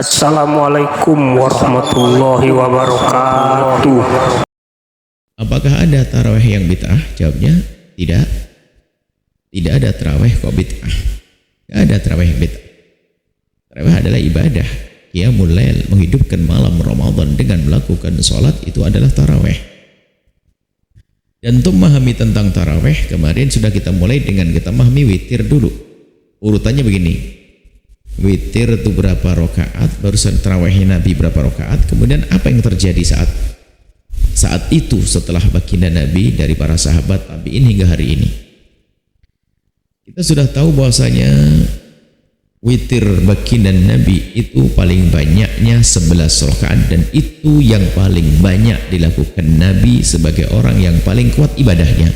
Assalamualaikum warahmatullahi wabarakatuh. Apakah ada tarawih yang bid'ah? Jawabnya tidak. Tidak ada tarawih kok bid'ah. Tidak ada tarawih yang bid'ah. Tarawih adalah ibadah. Qiyamul lail, menghidupkan malam Ramadan dengan melakukan sholat, itu adalah tarawih. Dan untuk memahami tentang tarawih, kemarin sudah kita mulai dengan kita memahami witir dulu. Urutannya begini. Witir itu berapa rakaat, barusan tarawihnya Nabi berapa rakaat, kemudian apa yang terjadi saat itu setelah baginda Nabi dari para sahabat tabi'in hingga hari ini. Kita sudah tahu bahwasanya witir baginda Nabi itu paling banyaknya 11 rakaat, dan itu yang paling banyak dilakukan Nabi sebagai orang yang paling kuat ibadahnya.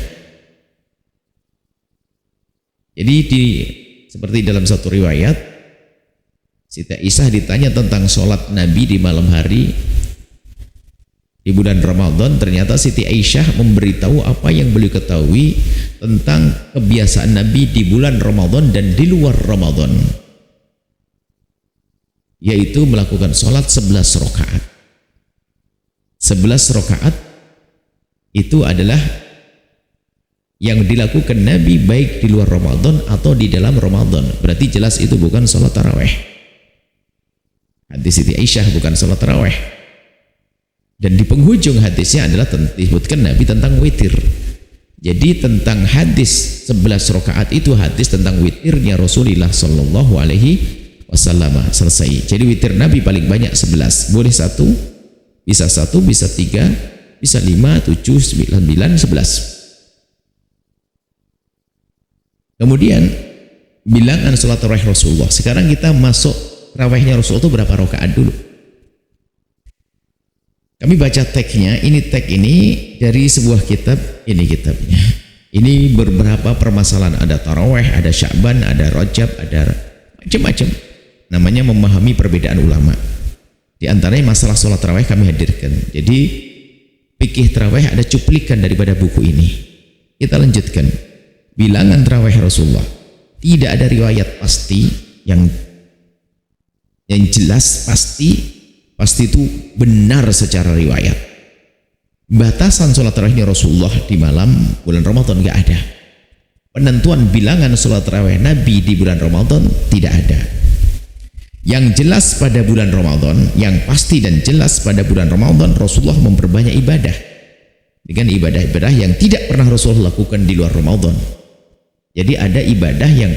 Jadi seperti dalam satu riwayat, Siti Aisyah ditanya tentang sholat Nabi di malam hari di bulan Ramadan. Ternyata Siti Aisyah memberitahu apa yang beliau ketahui tentang kebiasaan Nabi di bulan Ramadan dan di luar Ramadan, yaitu melakukan sholat 11 rakaat. 11 rakaat itu adalah yang dilakukan Nabi baik di luar Ramadan atau di dalam Ramadan. Berarti jelas itu bukan sholat tarawih. Hadis Siti Aisyah bukan sholat tarawih. Dan di penghujung hadisnya adalah disebutkan Nabi tentang witir. Jadi tentang hadis 11 rakaat itu hadis tentang witirnya Rasulullah Sallallahu Alaihi Wasallam. Selesai. Jadi witir Nabi paling banyak 11. Boleh satu, bisa 3, bisa 5, 7, 9, 11. Kemudian bilangan sholat tarawih Rasulullah. Sekarang kita masuk tarawihnya Rasulullah itu berapa rakaat dulu. Kami baca tagnya, ini tag ini dari sebuah kitab, ini kitabnya. Ini beberapa permasalahan, ada tarawih, ada Sya'ban, ada Rajab, ada macam-macam. Namanya memahami perbedaan ulama. Di antaranya masalah sholat tarawih kami hadirkan. Jadi fikih tarawih ada cuplikan daripada buku ini. Kita lanjutkan. Bilangan tarawih Rasulullah. Tidak ada riwayat pasti yang jelas pasti itu benar secara riwayat. Batasan sholat tarawihnya Rasulullah di malam bulan Ramadan nggak ada. Penentuan bilangan sholat tarawih Nabi di bulan Ramadan tidak ada. Yang jelas pada bulan Ramadan, yang pasti dan jelas pada bulan Ramadan, Rasulullah memperbanyak ibadah dengan ibadah-ibadah yang tidak pernah Rasulullah lakukan di luar Ramadan. Jadi ada ibadah yang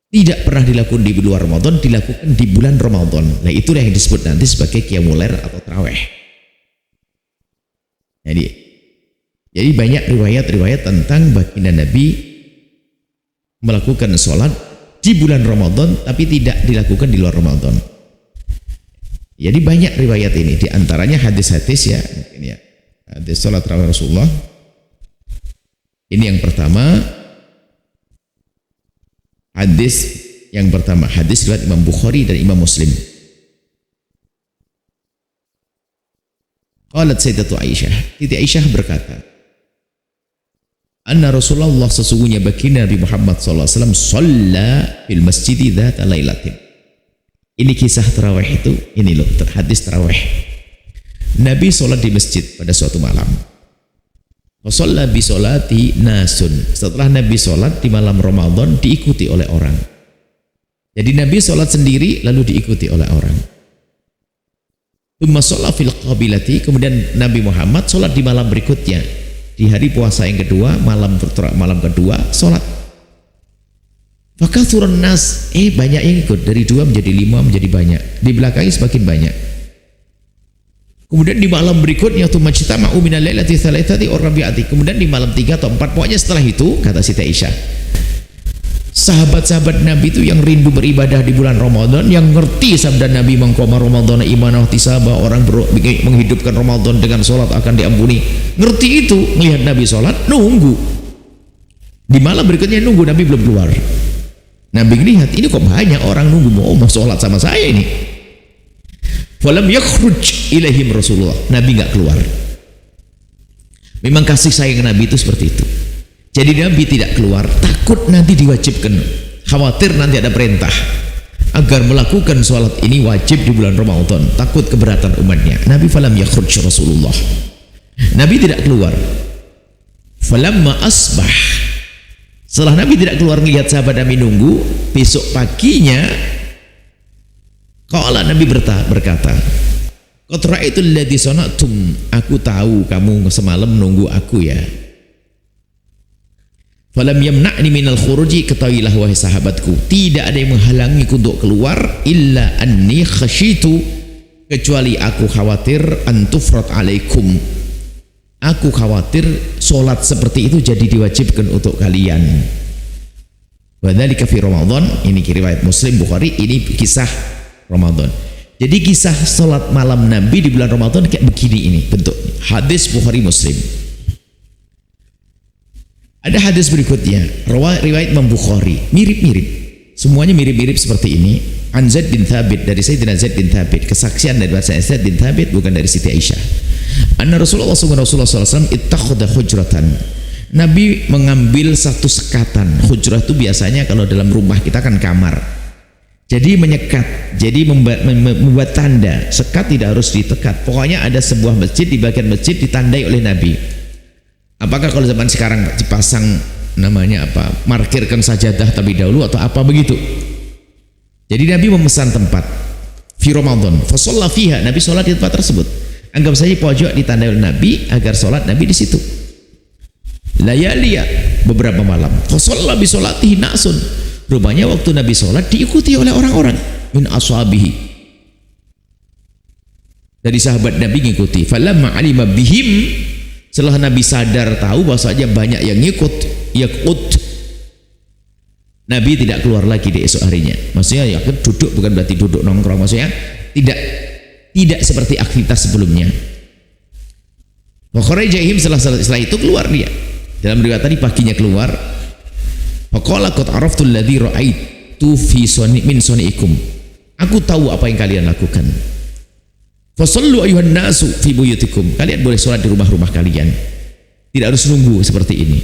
tidak pernah dilakukan di luar Ramadan, dilakukan di bulan Ramadan. Nah, itulah yang disebut nanti sebagai qiyamul lail atau tarawih. Jadi banyak riwayat-riwayat tentang baginda Nabi melakukan sholat di bulan Ramadan tapi tidak dilakukan di luar Ramadan. Jadi banyak riwayat ini, di antaranya hadis-hadis ya, mungkin ya. Hadis sholat tarawih Rasulullah. Ini yang pertama. Hadis yang pertama, hadis riwayat Imam Bukhari dan Imam Muslim. Qalat Sayyidatu Aisyah, Siti Aisyah berkata, anna Rasulullah, sesungguhnya baginda Nabi Muhammad SAW shalla fil masjid dzata lailatin. Ini kisah tarawih itu, ini loh hadis tarawih. Nabi sholat di masjid pada suatu malam. Shalla bi sholati nasun. Setelah Nabi sholat di malam Ramadan diikuti oleh orang. Jadi Nabi sholat sendiri lalu diikuti oleh orang. Tsumma shalla fil qabilati, kemudian Nabi Muhammad sholat di malam berikutnya. Di hari puasa yang kedua, malam kedua sholat. Fakathurun nas, banyak yang ikut, dari 2 menjadi 5 menjadi banyak. Di belakangnya semakin banyak. Kemudian di malam berikutnya tu majtama'u minal lailati tsalatsati wa rabi'ati. Kemudian di malam 3 atau 4, pokoknya setelah itu, kata Siti Aisyah, sahabat-sahabat Nabi itu yang rindu beribadah di bulan Ramadan, yang ngerti sabda Nabi mengqama Ramadhana imanan wa ihtisaba, orang menghidupkan Ramadan dengan sholat akan diampuni. Ngerti itu, melihat Nabi sholat, nunggu. Di malam berikutnya nunggu, Nabi belum keluar. Nabi lihat ini kok banyak orang nunggu mau sholat sama saya ini. Falam yakhruj ilaihim Rasulullah. Nabi enggak keluar. Memang kasih sayang Nabi itu seperti itu. Jadi Nabi tidak keluar, takut nanti diwajibkan, khawatir nanti ada perintah. agar melakukan sholat ini wajib di bulan Ramadan, takut keberatan umatnya. Nabi falam yakhruj Rasulullah, Nabi tidak keluar. Falamma asbah, setelah Nabi tidak keluar melihat sahabat Nabi nunggu, besok paginya qala Nabi berkata, qad ra'aitul ladzi sana'tum, aku tahu kamu semalam nunggu aku ya. Falam yamna'ni minal khuruji, ketahuilah wahai sahabatku, tidak ada yang menghalangiku untuk keluar, illa anni khasyitu, kecuali aku khawatir antufrat alaikum, aku khawatir solat seperti itu jadi diwajibkan untuk kalian. Wa dzalika fi Ramadan, ini riwayat Muslim, Bukhari, ini kisah Ramadan. Jadi kisah solat malam Nabi di bulan Ramadan kayak begini ini bentuknya. Hadis Bukhari Muslim. Ada hadis berikutnya, riwayat Imam Bukhari, mirip-mirip, semuanya mirip-mirip seperti ini. An Zaid bin Thabit, dari Sayyidina Zaid bin Thabit, kesaksian dari Zaid bin Thabit, bukan dari Siti Aisyah. Anna Rasulullah SAW ittakhadha hujratan, Nabi mengambil satu sekatan. Hujrah itu biasanya kalau dalam rumah kita kan kamar, jadi menyekat, jadi membuat tanda. Sekat tidak harus ditekat, pokoknya ada sebuah masjid, di bagian masjid ditandai oleh Nabi. Apakah kalau zaman sekarang dipasang namanya apa, markirkan sajadah tapi dahulu atau apa begitu? Jadi Nabi memesan tempat fi Ramadan, fa shalla fiha, Nabi sholat di tempat tersebut. Anggap saja pojok ditandai oleh Nabi agar sholat Nabi di situ. Layaliya, beberapa malam, fa shalla bi sholatihi nasun, rupanya waktu Nabi sholat diikuti oleh orang-orang min ashabihi, dari sahabat Nabi ngikuti. Falamma alima bihim, setelah Nabi sadar tahu bahwasanya banyak yang ngikut, yakut, Nabi tidak keluar lagi di esok harinya. Maksudnya ya duduk, bukan berarti duduk nongkrong, maksudnya tidak seperti aktivitas sebelumnya. Wa kharajahim, setelah itu keluar dia. Dalam riwayat tadi paginya keluar. Wa qala qad araftu alladhi ra'aitu fi min suni'ikum, aku tahu apa yang kalian lakukan. Fasallu ayuhan nasu fi buyutikum, kalian boleh sholat di rumah-rumah kalian, tidak harus nunggu seperti ini.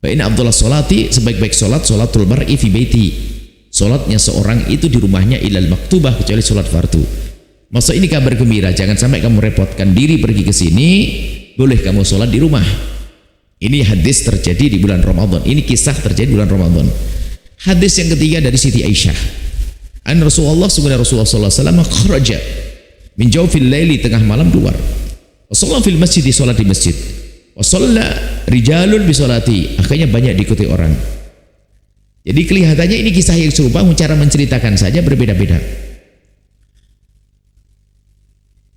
Fa inna afdhalas sholati, sebaik-baik sholat, sholatul mar'i fi baiti, sholatnya seorang itu di rumahnya, ilal maktubah, kecuali sholat fardu. Maksud ini kabar gembira, jangan sampai kamu repotkan diri pergi ke sini, boleh kamu sholat di rumah. Ini hadis terjadi di bulan Ramadan, ini kisah terjadi di bulan Ramadan. Hadis yang ketiga dari Siti Aisyah, an Rasulullah sallallahu alaihi wasallam kharaja min jawfil laili, tengah malam keluar. Wa shalla fil masjid, salat di masjid. Wa shalla rijalun bi salati, akhirnya banyak diikuti orang. Jadi kelihatannya ini kisah yang serupa, cara menceritakan saja berbeda-beda.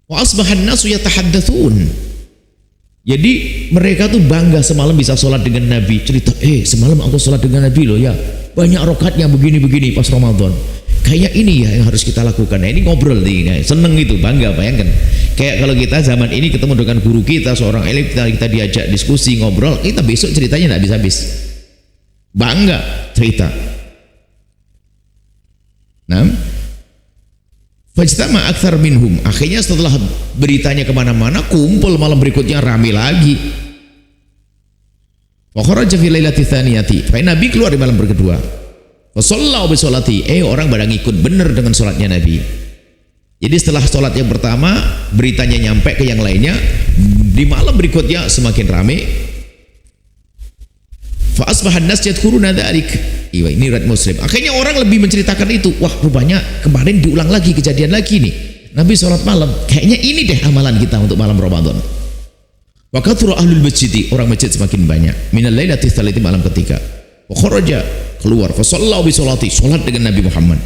Wa asbahan nasu yatahaddatsun, jadi mereka tuh bangga semalam bisa sholat dengan Nabi. Cerita, semalam aku sholat dengan Nabi loh ya, banyak rakaatnya begini-begini pas Ramadan. Kayaknya ini ya yang harus kita lakukan. Nah, ini ngobrol nih, seneng itu, bangga, bayangkan. Kayak kalau kita zaman ini ketemu dengan guru kita, seorang elit, kita diajak diskusi, ngobrol, kita besok ceritanya nggak habis-habis. Bangga cerita. Nah, fajtama aktsar minhum, akhirnya setelah beritanya kemana-mana, kumpul malam berikutnya rame lagi. Wa kharaja fi lailati tsaniyati, Nabi keluar di malam kedua. Wasallahu bi sholati, orang pada ngikut benar dengan sholatnya Nabi. Jadi setelah sholat yang pertama, beritanya nyampe ke yang lainnya, di malam berikutnya semakin rame. Fa asbahan nas yadhkuruna dzalik. Ini riwayat Muslim. Akhirnya orang lebih menceritakan itu. Wah, rupanya kemarin diulang lagi, kejadian lagi nih. Nabi sholat malam. Kayaknya ini deh amalan kita untuk malam Ramadan. Wa kathura ahlul masjid, orang masjid semakin banyak. Minal lailati tsalati, malam ketiga. Wa kharaja, keluar. Fa sallallahu bi sholati, sholat dengan Nabi Muhammad.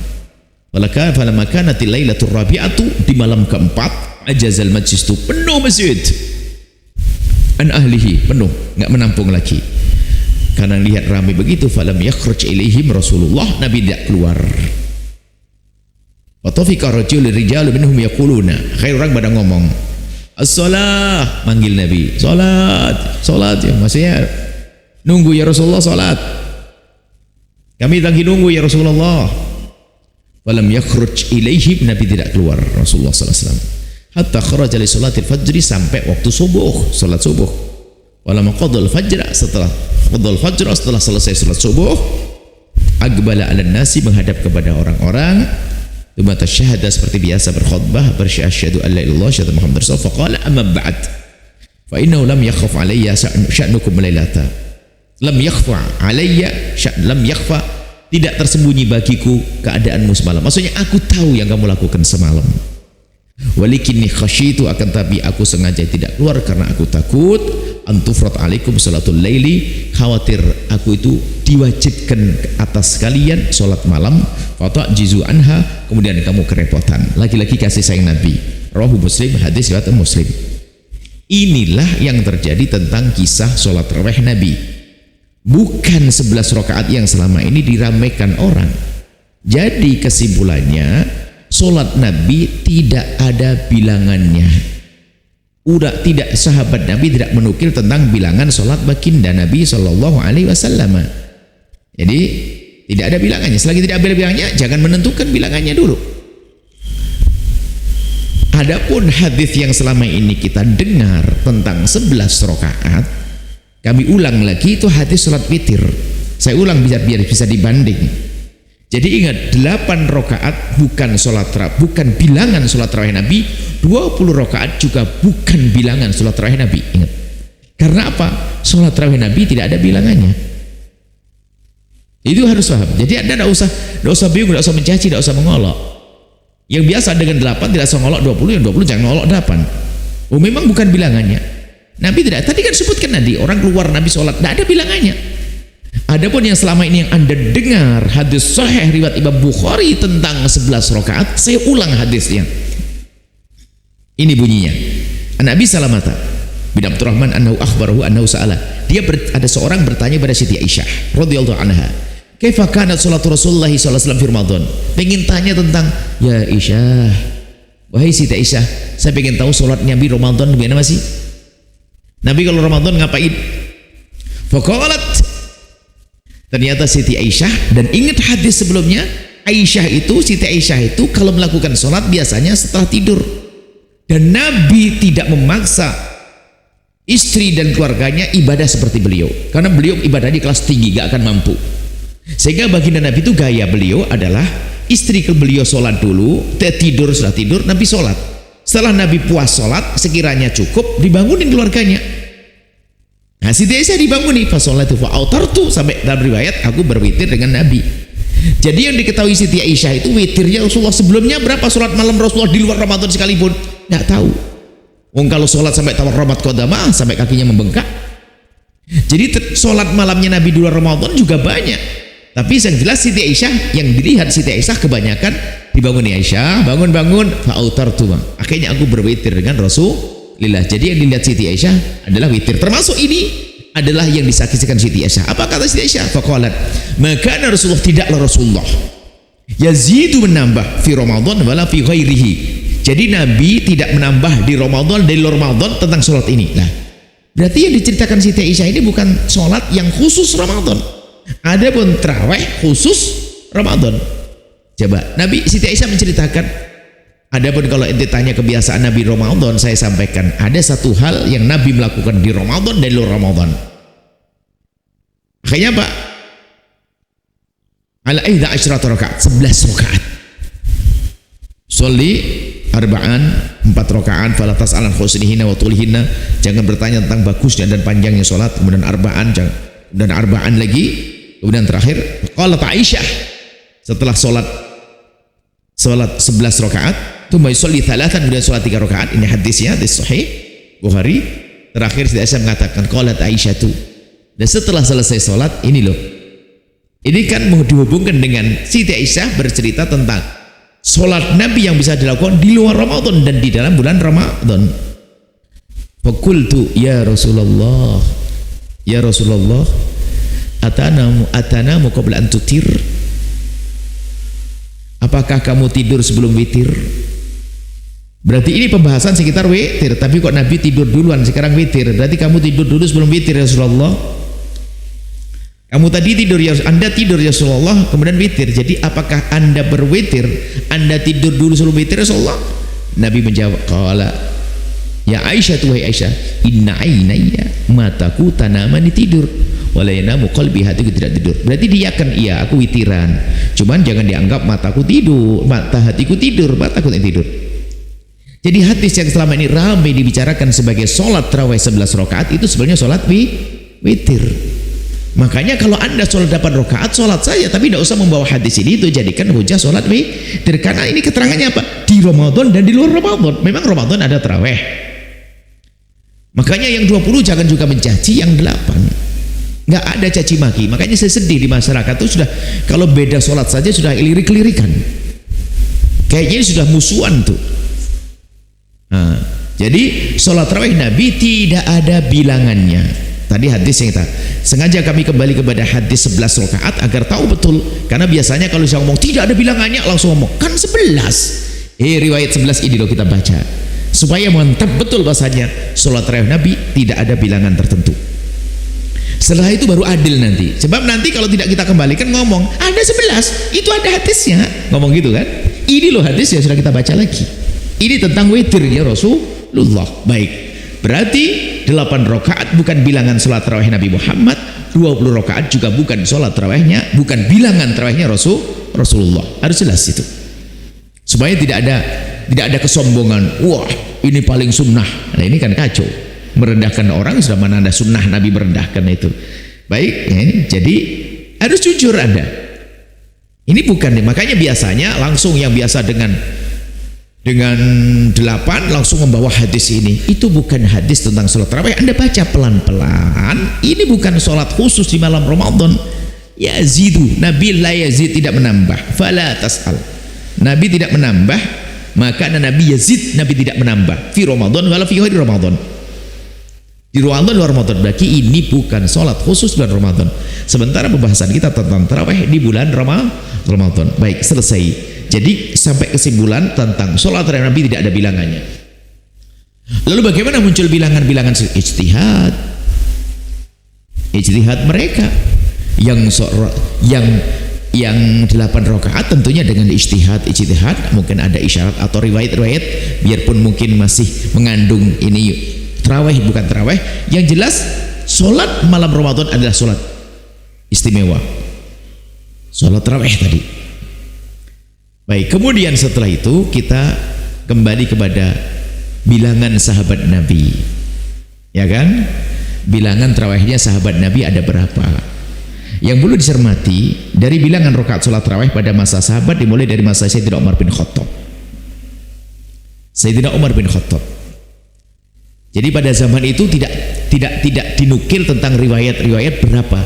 Falamma kanatil lailatur rabi'atu, di malam keempat, ajazal majlis, itu penuh masjid. An ahlihi, penuh, enggak menampung lagi. Karena lihat ramai begitu, falam yakhruj ilaihim Rasulullah, Nabi tidak keluar. Wa tafika rajulun rijalu minhum yaquluna, khair, orang pada ngomong, as-shalah, manggil Nabi, salat ya, maksudnya nunggu ya Rasulullah salat. Kami lagi nunggu ya Rasulullah. Falam yakhruj ilaihim, Nabi tidak keluar Rasulullah sallallahu alaihi wasallam. Hatta kharaja li salatil fajr, sampai waktu subuh, salat subuh. Walamma qadal fajr, setelah qadal fajr, setelah selesai salat subuh, Aqbala 'alan nasi, menghadap kepada orang-orang. Tsumma tasyahada, seperti biasa berkhutbah, bersyahadu an la ilaha illallah syahadu Muhammad rasul. Faqala amma ba'd fa innahu lam yakhaf alayya sya'nukum lailata. Lam yakhfa alayya lam yakhfa, tidak tersembunyi bagiku keadaanmu semalam. Maksudnya aku tahu yang kamu lakukan semalam. Walikinni khasyitu, akan tapi aku sengaja tidak keluar karena aku takut antufrat alaikum salatul laili, khawatir aku itu diwajibkan ke atas kalian salat malam, fata'jizu anha, kemudian kamu kerepotan. Lagi-lagi kasih sayang Nabi. Rawahu Muslim, hadis riwayat Muslim. Inilah yang terjadi tentang kisah salat tarawih Nabi. Bukan 11 rakaat yang selama ini diramaikan orang. Jadi kesimpulannya, salat Nabi tidak ada bilangannya. Udah tidak, sahabat Nabi tidak menukil tentang bilangan salat baginda Nabi Shallallahu Alaihi Wasallam. Jadi tidak ada bilangannya. Selagi tidak ada bilangannya, jangan menentukan bilangannya dulu. Adapun hadis yang selama ini kita dengar tentang 11 rakaat, kami ulang lagi, itu hadis salat witir. Saya ulang biar bisa dibanding. Jadi ingat, 8 rakaat bukan bilangan salat tarawih Nabi, 20 rakaat juga bukan bilangan salat tarawih Nabi. Ingat. Karena apa? Salat tarawih Nabi tidak ada bilangannya. Itu harus paham. Jadi Anda tidak usah bingung, tidak usah mencaci, tidak usah mengolok. Yang biasa dengan 8 tidak usah ngolok 20, yang 20 jangan ngolok 8. Oh, memang bukan bilangannya. Nabi tidak. Tadi kan sebutkan tadi, orang keluar Nabi sholat, tidak ada bilangannya. Adapun yang selama ini yang Anda dengar hadis sahih riwayat Imam Bukhari tentang 11 rakaat, saya ulang hadisnya. Ini bunyinya. An Abi Salamah bin Abdurrahman annahu akhbarahu annahu sa'ala. Ada seorang bertanya pada Siti Aisyah radhiyallahu anha, "Kaifa kanat salatu Rasulullah sallallahu alaihi wasallam fi Ramadan?" Pengen tanya tentang, ya Aisyah, wahai Siti Aisyah, saya pengen tahu salatnya Nabi Ramadan gimana sih? Nabi kalau Ramadan ngapain? Faqalat, ternyata Siti Aisyah, dan ingat hadis sebelumnya, Siti Aisyah itu kalau melakukan sholat biasanya setelah tidur, dan Nabi tidak memaksa istri dan keluarganya ibadah seperti beliau, karena beliau ibadah di kelas tinggi, gak akan mampu. Sehingga baginda Nabi itu gaya beliau adalah istri ke beliau sholat dulu, tidur, setelah tidur Nabi sholat. Setelah Nabi puas sholat, sekiranya cukup, dibangunin keluarganya. Nah, Siti Aisyah dibanguni, fasolatu fa'autartu, sampai dalam riwayat aku berwitir dengan Nabi. Jadi yang diketahui Siti Aisyah itu witirnya Rasulullah sebelumnya berapa sholat malam Rasulullah di luar Ramadan sekalipun nggak tahu. Wong kalau sholat sampai tawar romat qadamah, sampai kakinya membengkak. Jadi sholat malamnya Nabi di luar Ramadan juga banyak. Tapi yang jelas Siti Aisyah, yang dilihat Siti Aisyah kebanyakan dibanguni, Aisyah bangun-bangun, fa'autartu, akhirnya aku berwitir dengan Rasulullah. Jadi yang dilihat Siti Aisyah adalah witir, termasuk ini adalah yang disaksikan Siti Aisyah. Apa kata Siti Aisyah? Faqalat, maka Rasulullah, tidaklah Rasulullah yazidu, menambah fi Ramadan wala fi ghairihi. Jadi Nabi tidak menambah di Ramadan dan di luar Ramadan tentang sholat ini. Nah, berarti yang diceritakan Siti Aisyah ini bukan sholat yang khusus Ramadan. Ada pun tarawih khusus Ramadan. Coba Nabi, Siti Aisyah menceritakan, adapun kalau ente tanya kebiasaan Nabi Ramadan, saya sampaikan ada satu hal yang Nabi melakukan di Ramadan dan luar Ramadan. Akhirnya Pak, ala 11 rakaat, 11 rakaat. Sholli arba'an, 4 rakaat, fala tas'alan husnihinna wa tulihinna, jangan bertanya tentang bagusnya dan panjangnya sholat. Kemudian arba'an, dan arba'an lagi, kemudian terakhir qalat Aisyah, setelah sholat 11 rakaat, tsumma yusalli thalathan, kemudian sholat 3 rakaat. Ini hadisnya, hadis sahih Bukhari. Terakhir Siti Aisyah mengatakan qalat Aisyah tu, dan setelah selesai sholat ini loh, ini kan mau dihubungkan dengan Siti Aisyah bercerita tentang sholat Nabi yang bisa dilakukan di luar Ramadan dan di dalam bulan Ramadan. Faqultu ya Rasulullah, ya Rasulullah, atanamu qabla an tutir, apakah kamu tidur sebelum witir? Berarti ini pembahasan sekitar witir, tapi kok Nabi tidur duluan sekarang witir, berarti kamu tidur dulu sebelum witir ya Rasulullah. Kamu tadi tidur ya, Anda tidur ya Rasulullah, kemudian witir. Jadi apakah Anda berwitir, Anda tidur dulu sebelum witir ya Rasulullah? Nabi menjawab, qala ya Aisyah, tuhai Aisyah, inna ainaya, mataku tanamani tidur, wala yanamu qalbi, hatiku tidak tidur. Berarti dia kan iya aku witiran, cuman jangan dianggap mataku tidur, hatiku tidur, mataku tidak tidur. Jadi hadis yang selama ini ramai dibicarakan sebagai sholat tarawih 11 rakaat itu sebenarnya sholat witir. Makanya kalau anda sholat 8 rakaat, sholat saja, tapi tidak usah membawa hadis ini itu jadikan hujah sholat witir. Karena ini keterangannya apa? Di Ramadan dan di luar Ramadan. Memang Ramadan ada tarawih. Makanya yang 20 jangan juga mencaci yang 8. Nggak ada caci maki. Makanya saya sedih di masyarakat itu sudah, kalau beda sholat saja sudah lirik-lirikan. Kayaknya ini sudah musuhan tuh. Nah, jadi sholat tarawih Nabi tidak ada bilangannya. Tadi hadis yang kita sengaja kami kembali kepada hadis 11 rakaat agar tahu betul, karena biasanya kalau saya ngomong tidak ada bilangannya langsung ngomong kan 11. Riwayat 11 ini loh kita baca supaya mantap betul bahasanya sholat tarawih Nabi tidak ada bilangan tertentu. Setelah itu baru adil nanti, sebab nanti kalau tidak kita kembalikan ngomong ada 11 itu ada hadisnya, ngomong gitu kan. Ini loh hadis yang sudah kita baca lagi, ini tentang witirnya Rasulullah. Baik, berarti 8 rakaat bukan bilangan sholat tarawih Nabi Muhammad, 20 rakaat juga bukan sholat tarawihnya, bukan bilangan tarawihnya Rasulullah. Harus jelas itu, supaya tidak ada kesombongan. Wah ini paling sunnah. Nah ini kan kacau, merendahkan orang. Sudah mana ada sunnah Nabi merendahkan itu. Baik ya, jadi harus jujur Anda. Ini bukan, makanya biasanya langsung yang biasa dengan 8 langsung membawa hadis ini. Itu bukan hadis tentang sholat tarawih. Anda baca pelan-pelan. Ini bukan sholat khusus di malam Ramadan. Yazidu, Nabi la yazid, tidak menambah. Fala tas'al, Nabi tidak menambah. Maka Nabi yazid, Nabi tidak menambah. Fi Ramadan wala fi ghairi Ramadan. Di Ramadan luar Ramadan. Berarti ini bukan sholat khusus bulan Ramadan. Sementara pembahasan kita tentang tarawih di bulan Ramadan. Baik, selesai. Jadi sampai kesimpulan tentang sholat tarawih Nabi tidak ada bilangannya. Lalu bagaimana muncul bilangan-bilangan? Ijtihad mereka yang 8 rakaat tentunya dengan ijtihad. Mungkin ada isyarat atau riwayat biarpun mungkin masih mengandung ini tarawih bukan tarawih. Yang jelas sholat malam Ramadan adalah sholat istimewa, sholat tarawih tadi. Baik, kemudian setelah itu kita kembali kepada bilangan sahabat Nabi, ya kan? Bilangan tarawihnya sahabat Nabi ada berapa? Yang perlu dicermati dari bilangan rakaat sholat tarawih pada masa sahabat dimulai dari masa Sayyidina Umar bin Khattab. Jadi pada zaman itu tidak dinukil tentang riwayat berapa.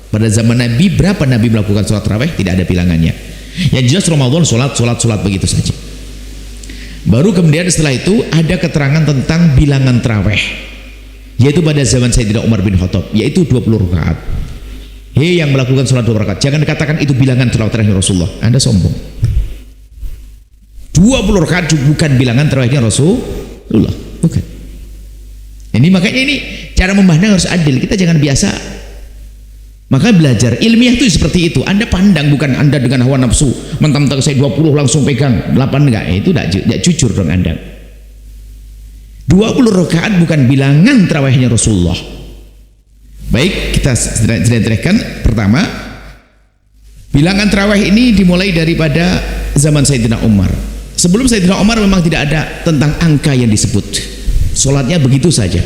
Pada zaman Nabi berapa Nabi melakukan sholat tarawih tidak ada bilangannya. Yang jelas Ramadan sholat begitu saja. Baru kemudian setelah itu ada keterangan tentang bilangan tarawih, yaitu pada zaman Sayyidina Umar bin Khattab, yaitu 20 rakaat. Yang melakukan sholat 20 rakaat, jangan dikatakan itu bilangan sholat tarawih Rasulullah. Anda sombong. 20 rakaat bukan bilangan tarawihnya Rasulullah, bukan. Ini makanya ini cara memandang harus adil. Kita jangan biasa. Maka belajar ilmiah itu seperti itu. Anda pandang, bukan Anda dengan hawa nafsu mentang-mentang saya 20 langsung pegang 8, enggak. Itu tidak jujur dong Anda. 20 rakaat bukan bilangan tarawihnya Rasulullah. Baik, kita terangkan. Pertama, bilangan tarawih ini dimulai daripada zaman Sayyidina Umar. Sebelum Sayyidina Umar memang tidak ada tentang angka yang disebut. Sholatnya begitu saja.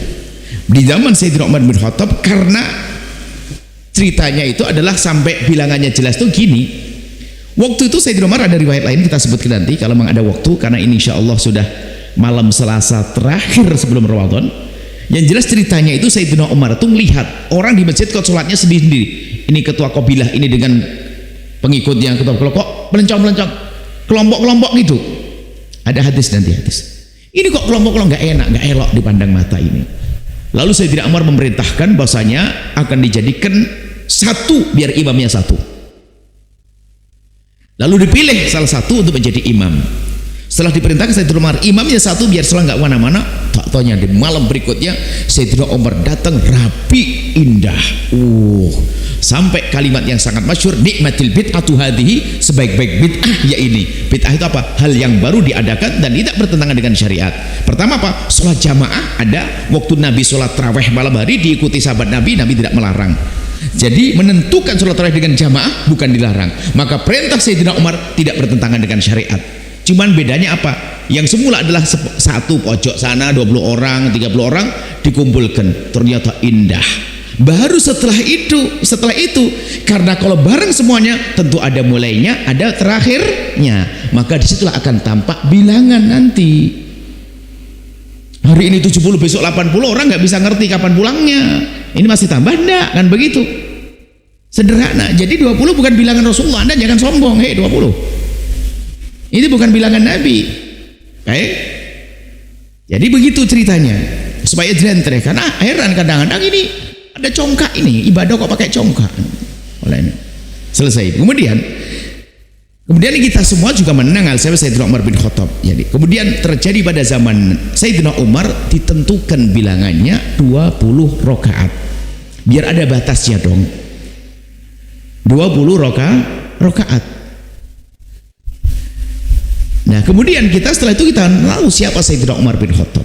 Di zaman Sayyidina Umar bin Khattab, karena ceritanya itu adalah sampai bilangannya jelas tuh gini. Waktu itu Sayyidina Umar, ada riwayat lain kita sebutkan nanti kalau memang ada waktu, karena ini insya Allah sudah malam Selasa terakhir sebelum Ramadan. Yang jelas ceritanya itu Sayyidina Umar itu melihat orang di masjid kok sholatnya sendiri-sendiri. Ini ketua kabilah ini dengan pengikutnya, ketua kelompok melencong-melencong, kelompok-kelompok gitu. Ada hadis nanti hadis. Ini kok kelompok-kelompok nggak enak, nggak elok dipandang mata ini. Lalu Sayyidina Umar memerintahkan bahwasanya akan dijadikan satu, biar imamnya satu. Lalu dipilih salah satu untuk menjadi imam. Setelah diperintahkan Sayyidina Umar, imamnya satu biar sholat nggak mana-mana. Tak taunya di malam berikutnya Sayyidina Umar datang rapi indah. Sampai kalimat yang sangat masyhur, nikmatil bid'atu hadhihi, sebaik-baik bid'ah ya ini. Bid'ah itu apa? Hal yang baru diadakan dan tidak bertentangan dengan syariat. Pertama apa? Sholat jamaah ada. Waktu Nabi sholat tarawih malam hari diikuti sahabat Nabi tidak melarang. Jadi menentukan sholat tarawih dengan jamaah bukan dilarang. Maka perintah Sayyidina Umar tidak bertentangan dengan syariat. Cuman bedanya apa? Yang semula adalah satu pojok sana 20 orang, 30 orang dikumpulkan. Ternyata indah. Baru setelah itu, karena kalau bareng semuanya tentu ada mulainya, ada terakhirnya. Maka disitulah akan tampak bilangan nanti. Hari ini 70, besok 80, orang nggak bisa ngerti kapan pulangnya. Ini masih tambah enggak, kan begitu. Sederhana. Jadi 20 bukan bilangan Rasulullah. Anda jangan sombong, 20. Ini bukan bilangan Nabi. Jadi begitu ceritanya. Supaya jelentreh. Karena heran kadang-kadang ini ada congkak ini. Ibadah kok pakai congkak. Selesai. Kemudian kita semua juga mendengar Sayyidina Umar bin Khattab. Jadi, kemudian terjadi pada zaman Sayyidina Umar ditentukan bilangannya 20 rakaat. Biar ada batasnya dong. 20 rakaat. Nah, kemudian setelah itu kita tahu siapa Sayyidina Umar bin Khattab.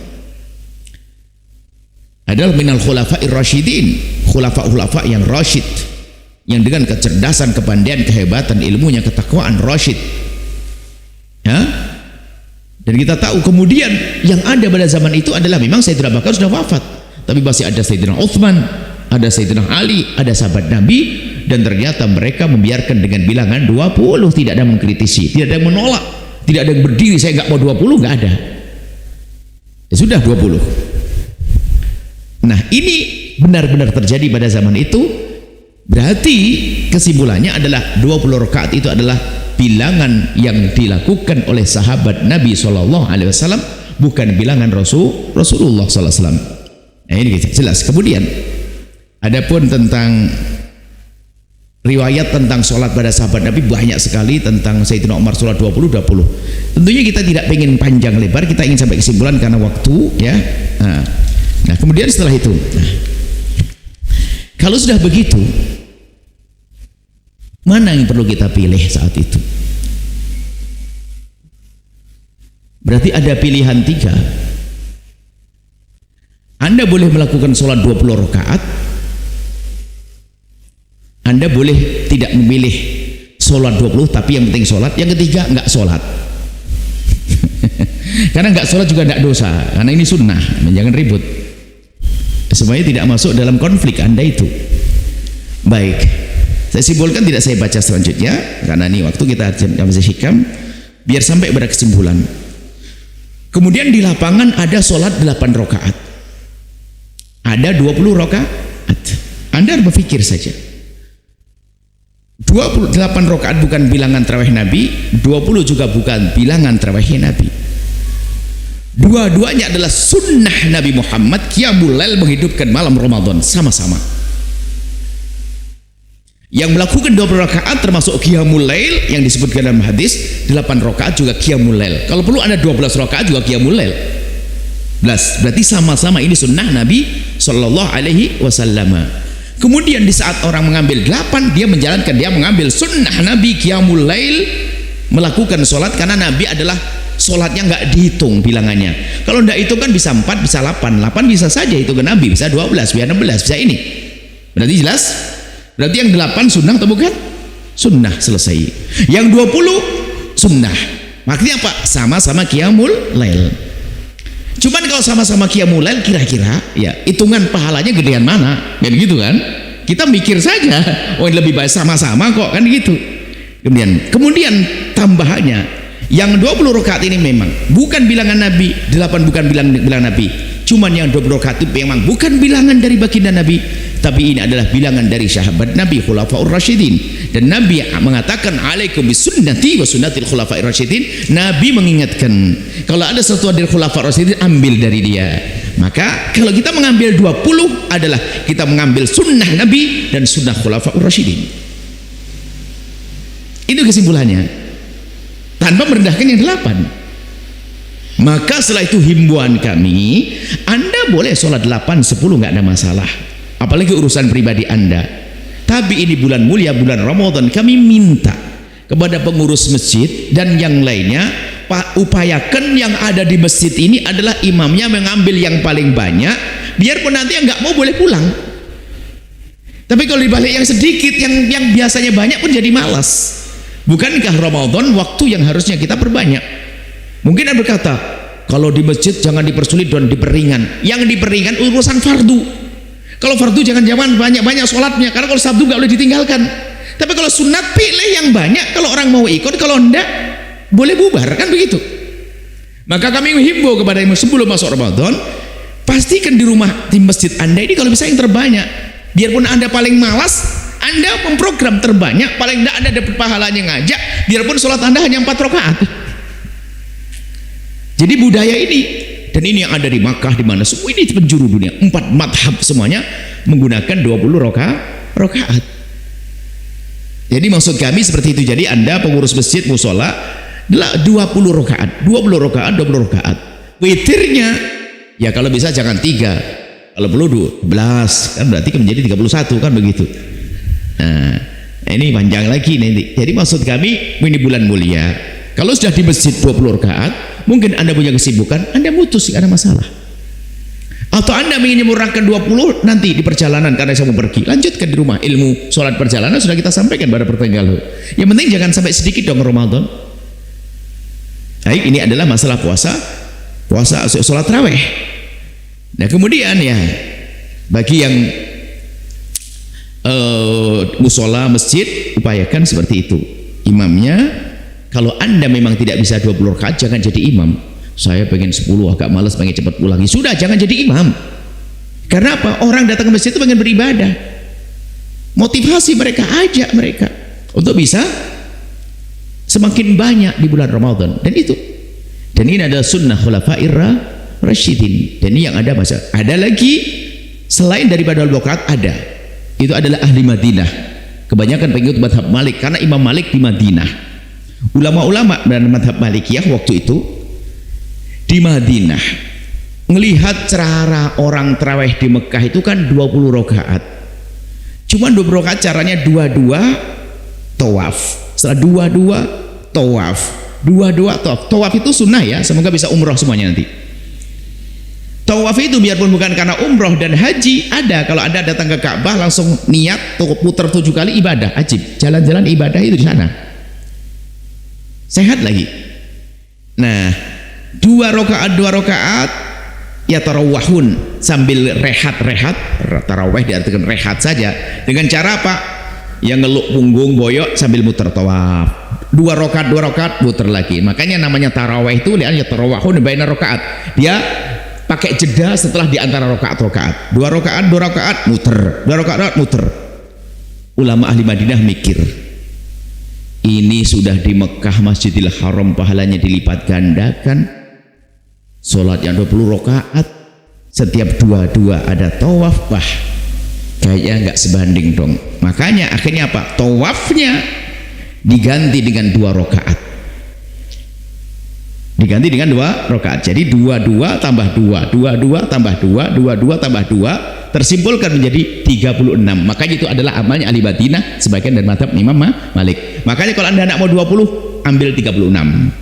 Adalah minal khulafa'ir rasyidin, khulafa yang rasyid, yang dengan kecerdasan, kepandaian, kehebatan, ilmunya, ketakwaan, rasyid. Ya? Dan kita tahu kemudian yang ada pada zaman itu adalah memang Sayyidina Abu Bakar sudah wafat, tapi masih ada Sayyidina Utsman, ada Sayyidina Ali, ada sahabat Nabi, dan ternyata mereka membiarkan dengan bilangan 20, tidak ada mengkritisi, tidak ada yang menolak, tidak ada yang berdiri saya nggak mau 20, nggak ada. Ya sudah 20. Nah, ini benar-benar terjadi pada zaman itu. Berarti kesimpulannya adalah 20 rakaat itu adalah bilangan yang dilakukan oleh sahabat Nabi SAW, bukan bilangan Rasulullah SAW. Nah, ini jelas. Kemudian adapun tentang riwayat tentang sholat pada sahabat Nabi banyak sekali. Tentang Sayyidina Umar sholat 20. Tentunya kita tidak ingin panjang lebar, kita ingin sampai kesimpulan karena waktu, ya. Nah, kemudian setelah itu, kalau sudah begitu, mana yang perlu kita pilih saat itu? Berarti ada pilihan 3. Anda boleh melakukan sholat 20 rakaat. Anda boleh tidak memilih sholat 20, tapi yang penting sholat. Yang ketiga, enggak sholat. Karena enggak sholat juga enggak dosa, karena ini sunnah. Jangan ribut, semuanya tidak masuk dalam konflik Anda itu. Baik, saya simpulkan, tidak saya baca selanjutnya karena ini waktu kita masih hikam, biar sampai pada kesimpulan. Kemudian di lapangan ada sholat 8 rakaat, ada 20 rakaat. Anda berpikir saja, 28 rakaat bukan bilangan tarawih Nabi, 20 juga bukan bilangan tarawih Nabi. Dua-duanya adalah sunnah Nabi Muhammad, qiyamul lail, menghidupkan malam Ramadan sama-sama. Yang melakukan 20 rakaat termasuk qiyamul lail yang disebutkan dalam hadis, 8 rakaat juga qiyamul lail. Kalau perlu ada 12 rakaat juga qiyamul lail. Berarti sama-sama ini sunnah Nabi sallallahu alaihi wasallam. Kemudian di saat orang mengambil 8, dia mengambil sunnah Nabi qiyamul lail, melakukan sholat, karena Nabi adalah sholatnya nggak dihitung bilangannya. Kalau nggak hitung kan bisa 4, bisa 8 bisa saja itu ke Nabi, bisa 12, bisa 16, bisa ini. Berarti jelas? Berarti yang 8 sunnah atau bukan? Sunnah, selesai. Yang 20 sunnah. Maksudnya apa? Sama-sama qiyamul lail. Cuman kalau sama-sama qiyamul lail, kira-kira ya hitungan pahalanya gedean mana? Kan gitu kan? Kita mikir saja, oh lebih baik sama-sama kok, kan gitu. Kemudian tambahannya, yang 20 rakaat ini memang bukan bilangan Nabi, 8 bukan bilangan Nabi. Cuman yang 20 rakaat itu memang bukan bilangan dari baginda Nabi, tapi ini adalah bilangan dari sahabat Nabi, khulafaur rasyidin. Dan Nabi mengatakan, alaikum bisunnati wa sunnatil khulafair rasyidin. Nabi mengingatkan, kalau ada sesuatu dari khulafaur rasyidin, ambil dari dia. Maka kalau kita mengambil 20 adalah kita mengambil sunnah Nabi dan sunnah khulafaur rasyidin. Itu kesimpulannya, tanpa merendahkan yang 8. Maka setelah itu himbauan kami, Anda boleh sholat 8, 10 nggak ada masalah, apalagi urusan pribadi Anda. Tapi ini bulan mulia, bulan Ramadan, kami minta kepada pengurus masjid dan yang lainnya, upayakan yang ada di masjid ini adalah imamnya mengambil yang paling banyak, biarpun nanti yang nggak mau boleh pulang. Tapi kalau dibalik yang sedikit, yang biasanya banyak pun jadi malas. Bukankah Ramadan waktu yang harusnya kita perbanyak? Mungkin Anda berkata, kalau di masjid jangan dipersulit dan diperingan. Yang diperingan urusan fardu. Kalau fardu jangan banyak-banyak sholatnya, karena kalau Sabtu nggak boleh ditinggalkan. Tapi kalau sunat pilih yang banyak. Kalau orang mau ikut, kalau enggak boleh bubar, kan begitu. Maka kami menghimbau kepada yang sebelum masuk Ramadan, pastikan di rumah, di masjid Anda ini kalau bisa yang terbanyak. Biarpun Anda paling malas, Anda memprogram terbanyak, paling tidak Anda dapat pahalanya ngajak, biarpun sholat Anda hanya 4 rakaat. Jadi budaya ini, dan ini yang ada di Makkah, di mana semua ini penjuru dunia, 4 madhab semuanya menggunakan 20 rakaat. Jadi maksud kami seperti itu. Jadi Anda pengurus masjid musola 20 rakaat, 20 rakaat. Witirnya ya kalau bisa jangan 3. Kalau perlu 12 kan berarti menjadi 31 kan begitu. Nah, ini panjang lagi nanti. Jadi maksud kami ini bulan mulia. Kalau sudah di masjid 20 rakaat, mungkin Anda punya kesibukan, Anda mutus, tidak ada masalah. Atau Anda ingin menyempurnakan 20 nanti di perjalanan karena saya mau pergi, lanjutkan di rumah. Ilmu sholat perjalanan sudah kita sampaikan pada pertemuan lalu. Yang penting jangan sampai sedikit dong Ramadan. Baik, ini adalah masalah puasa sholat tarawih. Nah kemudian ya bagi yang musola masjid upayakan seperti itu. Imamnya kalau Anda memang tidak bisa 20 rakaat jangan jadi imam. Saya pengen 10 agak malas pengen cepat pulang. Sudah jangan jadi imam. Karena apa? Orang datang ke masjid itu pengen beribadah. Motivasi mereka, ajak mereka untuk bisa semakin banyak di bulan Ramadan. Dan itu. Dan ini adalah sunnah khulafair Rasyidin. Dan ini yang ada masa. Ada lagi selain daripada al-Bukhari ada. Itu adalah ahli Madinah. Kebanyakan pengikut madhab Malik karena Imam Malik di Madinah. Ulama-ulama dan madhab Malikiyah waktu itu di Madinah melihat cara orang tarawih di Mekah itu kan 20 rakaat. Cuma 20 rakaat caranya 22 tawaf. Setelah 22 tawaf. 22 tawaf. Tawaf itu sunnah ya. Semoga bisa umroh semuanya nanti. Tawaf itu biarpun bukan karena umroh dan haji ada. Kalau Anda datang ke Ka'bah langsung niat putar 7 kali ibadah ajib. Jalan-jalan ibadah itu di sana. Sehat lagi. Nah, 2 rakaat ya tarawahun sambil rehat-rehat. Tarawih diartikan rehat saja. Dengan cara apa? Yang ngeluk punggung boyok sambil muter tawaf. 2 rakaat muter lagi. Makanya namanya tarawih itu lihat ya tarawahun baina rakaat. Dia pakai jeda setelah di antara rakaat-rakaat. 2 rakaat muter. 2 rakaat muter. Ulama ahli Madinah mikir, ini sudah di Mekah Masjidil Haram pahalanya dilipat gandakan. Salat yang 20 rakaat, setiap 22 ada tawaf, wah kayaknya nggak sebanding dong. Makanya akhirnya apa? Tawafnya diganti dengan 2 rakaat. Diganti dengan 2 rakaat. Jadi 22 tambah 2, 22 tambah 2, 22 tambah 2 tersimpulkan menjadi 36. Makanya itu adalah amalnya ahli Madinah sebagian dari mazhab Imam Malik. Makanya kalau Anda nak mau 20 ambil 36.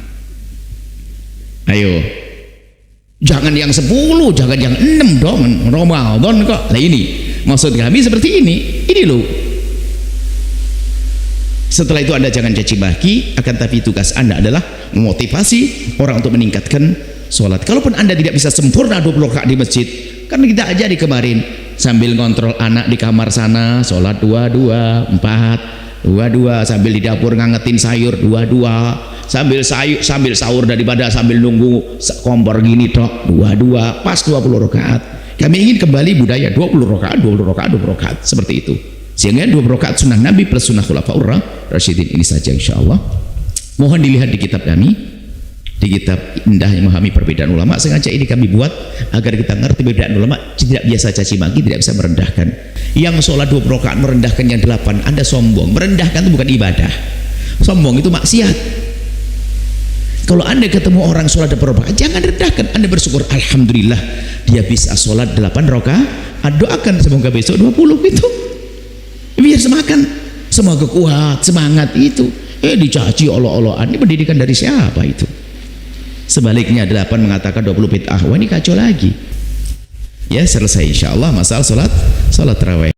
Ayo. Jangan yang 10, jangan yang 6 dong. Ramadan kok. Nah ini maksud kami seperti ini. Ini loh. Setelah itu Anda jangan caci maki, akan tapi tugas Anda adalah memotivasi orang untuk meningkatkan sholat. Kalaupun Anda tidak bisa sempurna 20 rakaat di masjid, kan kita ajari kemarin sambil ngontrol anak di kamar sana, sholat 22, 4, 22, sambil di dapur ngangetin sayur 22, sambil sahur daripada sambil nunggu kompor gini tok 22, pas 20 rakaat. Kami ingin kembali budaya 20 rakaat, 20 rakaat, 20 rakaat seperti itu. Sehingga 20 rakaat sunnah Nabi plus sunnah khulafaur Rasyidin ini saja insyaallah. Mohon dilihat di kitab kami, di kitab Indah yang Memahami Perbedaan Ulama. Sengaja ini kami buat agar kita ngerti perbedaan ulama, tidak biasa caci maki, tidak bisa merendahkan. Yang sholat 20 rakaat merendahkan yang 8, Anda sombong. Merendahkan itu bukan ibadah. Sombong itu maksiat. Kalau Anda ketemu orang sholat 20 rakaat, jangan rendahkan. Anda bersyukur, alhamdulillah dia bisa sholat 8 rakaat. Doakan semoga besok 20 itu. Biar semakan semoga kuat, semangat itu. Dicaci Allah-Allahan. Ini pendidikan dari siapa itu? Sebaliknya 8 mengatakan 20 bid'ah. Wah ini kacau lagi. Ya selesai insyaallah masalah salat tarawih.